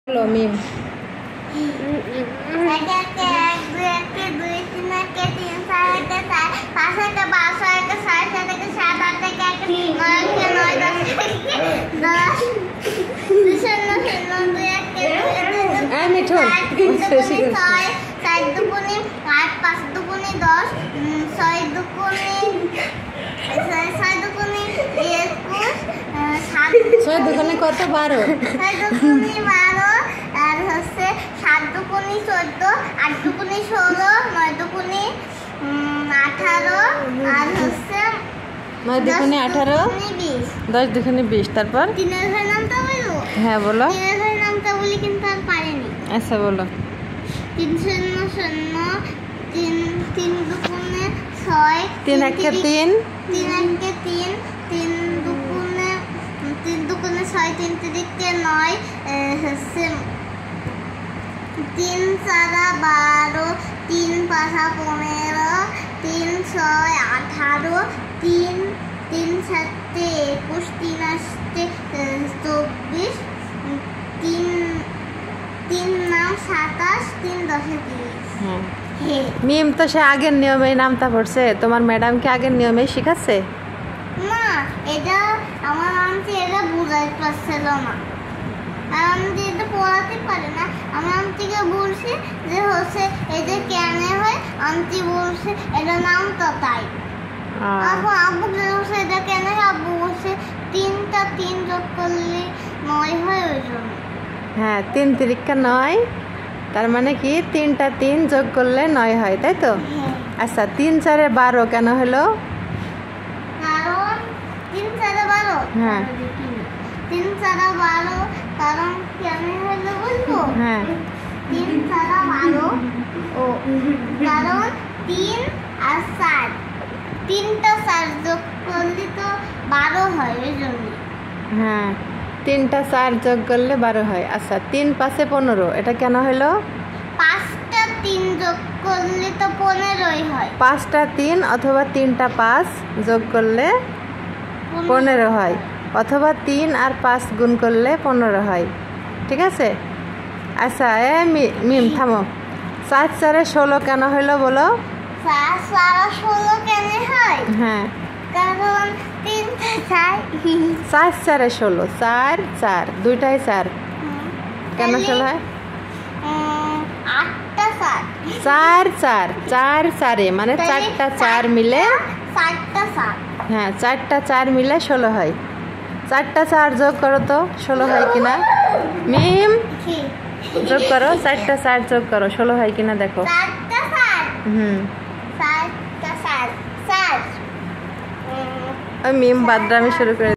হলো মিম মিঠুন ছয় দুগুণে কত 12 আর হচ্ছে 7 দুগুণে 14 8 দুগুণে 16 9 দুগুণে 18 আর হচ্ছে 9 দুগুণে 18 10 দুগুণে 20 তারপর তিনের ঘরের নামটা বলো। হ্যাঁ বলো। তিনের ঘরের নামটা বলি কিন্তু আর পারিনি। আচ্ছা বলো। 3 শূন্য শূন্য 3 দুগুণে 6 3 একে 3 3 একে 3 3 দুগুণে 6 3 তিরিকে 9 হচ্ছে 3 4 12 3 5 15 3 6 18 3 3 7 21 3 8 24 3 9 27 3 10 30। মিম তো সে আগের নিয়মে নামটা পড়ছে, তোমার ম্যাডাম কি আগের নিয়মে শিখাচ্ছে? না, এটা আমার আন্টি এটা বুঝাই পারছিল না, আর আন্টি এটা পড়াতে পারে না। আমার আন্টিকে বলছে যে হচ্ছে এটা কেন হয়, আন্টি বলছে এটা নামটা তাই। এখন আব্বু বলছে এটা কেন হয়, আব্বু বলছে 3টা 3 যোগ করলে 9 হয় ওই জন্য। হ্যাঁ 3 তিরিকা 9, তার মানে কি 3টা 3 যোগ করলে 9 হয়, তাই তো? আচ্ছা 3 4 12 কেন হলো? কারণ 3 4 12। হ্যাঁ 3 4 12 কারণ কেন হলো বলবো? হ্যাঁ 3 4 12 ও কারণ 3 আর 4 3টা 4 যোগ করলে তো 12 হয় ওই জন্য। হ্যাঁ 3টা 4 যোগ করলে 12 হয়। আচ্ছা 3 5 15 এটা কেন হলো? 5টা 3 যোগ করলে তো 15ই হয়। 5টা 3 অথবা 3টা 5 যোগ করলে 15 হয়, অথবা 3 আর 5 গুণ করলে 15 হয়, ঠিক আছে? আচ্ছা মিম থামো। 4 4 16 কেন হলো বলো? 4 4 16 কেন হয়? হ্যাঁ কারণ 3টা 4 4 4 16 4 4 দুইটাই 4 কেন 16 হয়? 8টা 4 4 4 4 4 মানে 4টা 4 মিলে 4টা 4। হ্যাঁ 4টা 4 মিলে 16 হয়। 4টা 4 যোগ করো তো 16 হয় কিনা? মিম যোগ করো, 4টা 4 যোগ করো 16 হয় কিনা দেখো। 4টা 4 4টা 4 4 মিম বাদরামি শুরু করে